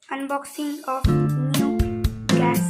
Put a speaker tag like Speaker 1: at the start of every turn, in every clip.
Speaker 1: unboxing of new gas.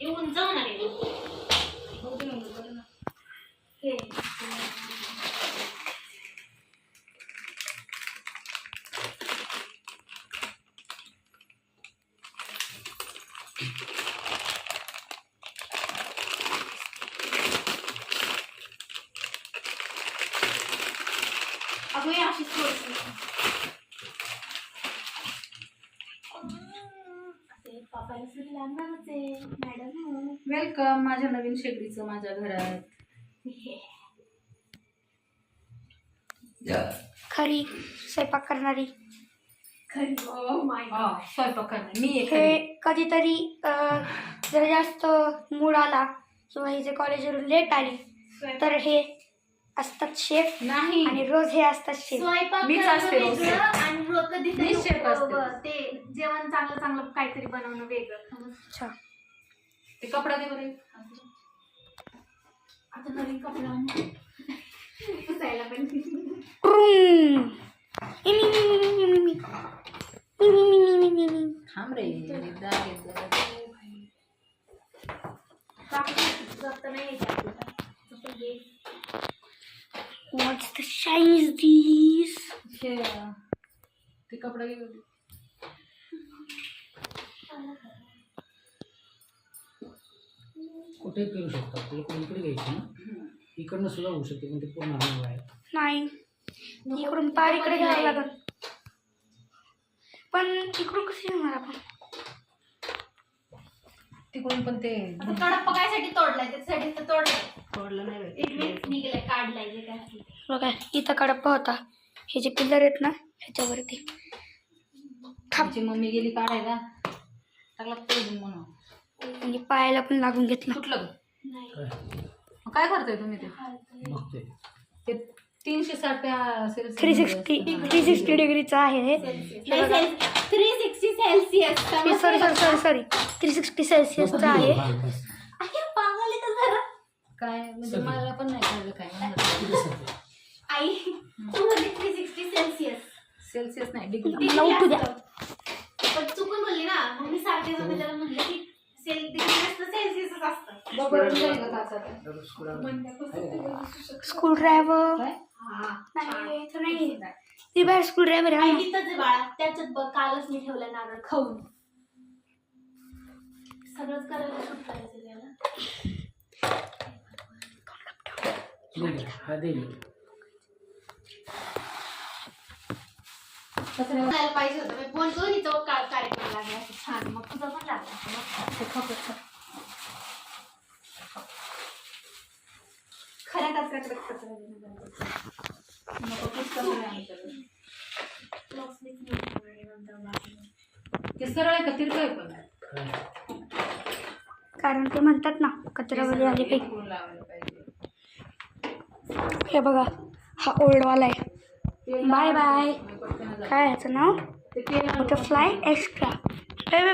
Speaker 2: येऊन जाणार आहे अगं अशी मॅडम
Speaker 3: वेलकम माझ्या नवीन शेगडीचं माझ्या घरात.
Speaker 1: खरी स्वयंपाक करणारी.
Speaker 3: स्वयंपाक करणार मी
Speaker 1: हे कधीतरी जर जास्त मूड आला किंवा हिचे कॉलेजवरून लेट आली तर हे असतात शेफ
Speaker 3: नाही
Speaker 1: आणि रोज हे असतात शेफ.
Speaker 3: मीच असते रोज chef.
Speaker 2: आणि रोज कधी
Speaker 3: मीच chef असते.
Speaker 2: ते जेवण चांगलं चांगलं काहीतरी बनवणं वेगळं.
Speaker 1: अच्छा
Speaker 3: ते कपडा दे बरे.
Speaker 2: आता नवीन कपडा पुसायला पण
Speaker 3: थांब रे
Speaker 2: जप्त नाही येत आपल्याला.
Speaker 1: What's the shine is this?
Speaker 3: ते कपडा घे बरे.
Speaker 4: कुठे करू शकतो आपल्याला कोणीकडे घ्यायची ना इकडनं सुद्धा होऊ शकते पण ते पूर्ण हवा आहे.
Speaker 1: नाही इकडून पार इकडे घ्यावं लागल पण इकडून कशी घेणार आपण.
Speaker 3: तिकडून पण ते
Speaker 2: आता कडप्पा कायसाठी तोडलाय त्याच्यासाठी तर तोडलाय.
Speaker 3: तोडलं नाही रे.
Speaker 2: इडलीच निघालाय काढलाय जे काय असेल ते.
Speaker 1: बघा इथं कडप्पा होता. हे जे पिल्लर आहेत ना ह्याच्यावरती
Speaker 3: आमची मम्मी गेली काढायला टाकला तोडून म्हणून
Speaker 1: म्हणजे पायाला पण लागून घेतला.
Speaker 3: कुठलं ग?
Speaker 2: नाही.
Speaker 3: मग काय करताय तुम्ही ते?
Speaker 4: बघते
Speaker 3: ते 360 सेल्सिअस
Speaker 1: 360 डिग्रीचा आहे हे.
Speaker 2: 360 सेल्सिअस.
Speaker 1: सॉरी 360 सेल्सिअसचा आहे.
Speaker 2: अरे पागल आहे का जरा.
Speaker 3: काय म्हणजे मला पण नाही कळलं काय म्हणतात.
Speaker 2: आई तू म्हणजे 360 सेल्सिअस.
Speaker 3: सेल्सिअस नाही डिग्री.
Speaker 2: डिग्री
Speaker 1: नऊ द्या.
Speaker 2: असतं. पण चुकून बोलली ना मग मी सारखे जाऊन त्याला म्हणलं की डिग्री असतं सेल्सिअसच असतं.
Speaker 3: बरोबर नाही का काचात?
Speaker 1: स्क्रू ड्रायव्हर
Speaker 3: काय?
Speaker 2: हा
Speaker 1: नाही इथं नाही. ती बाहेर स्क्रू ड्रायव्हर आहे
Speaker 2: आई
Speaker 1: ना.
Speaker 2: तिथंच आहे बाळा त्याच्यात बघ कालच मी ठेवलं नारळ खाऊन. सगळंच करायला सुट करायचं त्याला.
Speaker 4: हा दे
Speaker 2: करायला पाहिजे होतं मी बोलतो आणि तो कार्यक्रम लागला असं छान मग तुझा पण लागला
Speaker 3: ते खपत
Speaker 2: खऱ्या कचऱ्यात
Speaker 3: नको पुस्तक नाही आमच्याकडे. ते सरळ आहे का तिरकं आहे पण?
Speaker 1: कारण ते म्हणतात ना कचऱ्यामध्ये आले काही.
Speaker 3: इकडून लावायला पाहिजे.
Speaker 1: हे बघा हा ओल्डवाला आहे. Bye bye. काय ह्याचं नाव? Butterfly extra.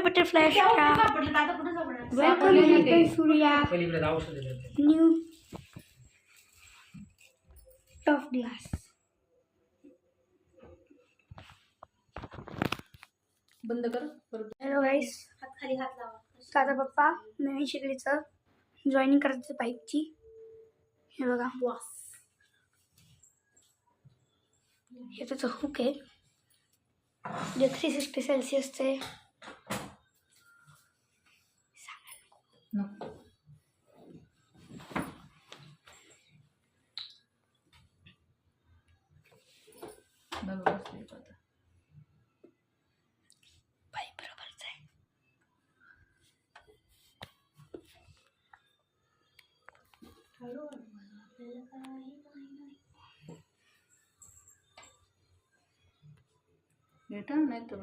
Speaker 1: Butterfly extra.
Speaker 2: सापडलं आता कुठं सापडलं.
Speaker 1: Welcome little Surya.
Speaker 4: पलीकडे औषध देते.
Speaker 1: New tough glass.
Speaker 3: बंद कर परत.
Speaker 1: Hello guys.
Speaker 2: हात खाली हात लावा.
Speaker 1: दादा पप्पा नवीन शेगडीचं जॉईनिंग करायचं पाईपची. हे बघा,
Speaker 2: बॉस
Speaker 1: हे त्याचं हुक आहे जे 360 सेल्सिअसचे.
Speaker 3: नको. बघ बसली आता.
Speaker 1: पाईप बरोबरच आहे.
Speaker 3: रिटर्न नाही तर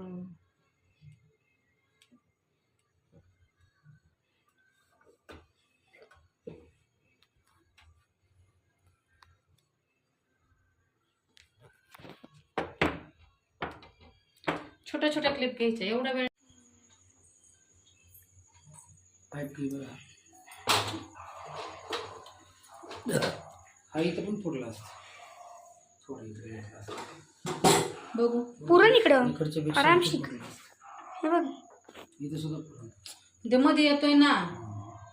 Speaker 3: छोट्या छोट्या क्लिप घ्यायच्या. एवढा वेळ
Speaker 4: पाईप की बघा हा इथं पण फुटला असतं. थोडं इकडे घेतला असतं.
Speaker 3: बघू.
Speaker 1: पुरण इकडं
Speaker 4: इकडच्या पेक्षा
Speaker 1: आरामशीर.
Speaker 4: इथं फुटलं असतं.
Speaker 1: हे बघ,
Speaker 4: इथं सुद्धा पुरण.
Speaker 3: ते मध्ये येतोय ना.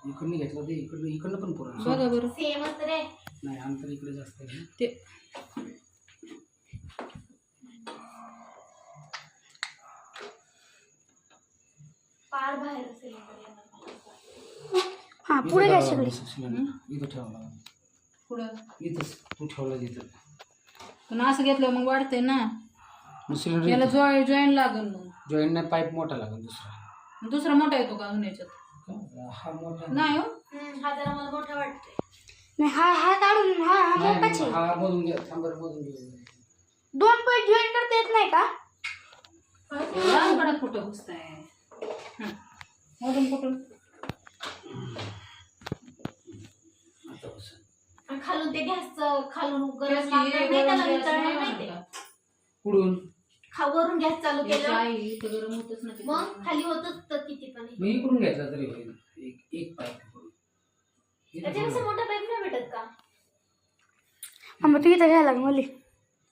Speaker 4: इकडनं घेतलं ते इकडनं पण पुरण.
Speaker 3: बघा बरं.
Speaker 2: सेमच रे.
Speaker 4: नाही अंतर इकडे जास्त आहे ना.
Speaker 3: ते
Speaker 2: पार बाहेर असेल
Speaker 1: हां
Speaker 4: इथं
Speaker 1: पुढे
Speaker 4: ठेवावं
Speaker 1: घ्या
Speaker 4: लागलं
Speaker 1: सगळी.
Speaker 4: सिलेंडर. इथं ठेवावं लागलं.
Speaker 3: पुढं
Speaker 4: इथंच तू ठेवलं तिथं.
Speaker 3: पण असं घेतलं मग वाढतंय ना.
Speaker 4: मग सिलेंडर
Speaker 3: याला जॉईन लागल मग.
Speaker 4: जॉईंट नाही पाईप मोठा लागेल दुसरा.
Speaker 3: दुसरा मोठा येतो का अजून याच्यात?
Speaker 4: हा मोठा
Speaker 3: नाही हो.
Speaker 2: हा जरा मला मोठा वाटतोय.
Speaker 1: नाही, हा काढून हा मोठाच आहे.
Speaker 4: हा मधून घ्या. थांबर मधून घ्या.
Speaker 1: 2 पॉईंट जॉईन करता येत नाही का?
Speaker 3: लहानपणात कुठं घुसताय? मधून कुठून?
Speaker 4: आता बस.
Speaker 2: आणि खालून ते गॅसचं खालून
Speaker 3: तेच
Speaker 2: गरम
Speaker 3: की,
Speaker 2: लागणार नाही, त्याला
Speaker 3: गरम
Speaker 2: वितळणार
Speaker 3: गॅस
Speaker 2: नाही
Speaker 3: नाही
Speaker 2: ते.
Speaker 3: का?
Speaker 4: पुढून
Speaker 2: वरून गॅस चालू
Speaker 3: याची
Speaker 2: केलं
Speaker 3: आई इथं गरम होतच ना ते.
Speaker 2: मग खाली होतच तर किती पण
Speaker 4: मी इकडून घेतला तरी होईल. एक पाईप इकडून. इथं
Speaker 2: त्याच्यापेक्षा
Speaker 4: ठेवलं.
Speaker 2: मोठा पाईप नाही भेटत का?
Speaker 1: हा मग तू इथं घ्यायला लागेल मला.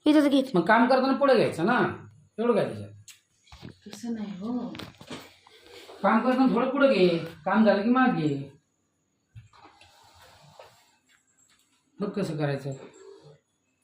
Speaker 1: इथंच घे.
Speaker 4: मग काम करताना पुढे घ्यायचं ना. एवढं काय त्याच्यात.
Speaker 3: तसं नाही हो.
Speaker 4: काम करताना थोडं पुढे घे. काम झालं की माग घे. बघ कसं करायचं.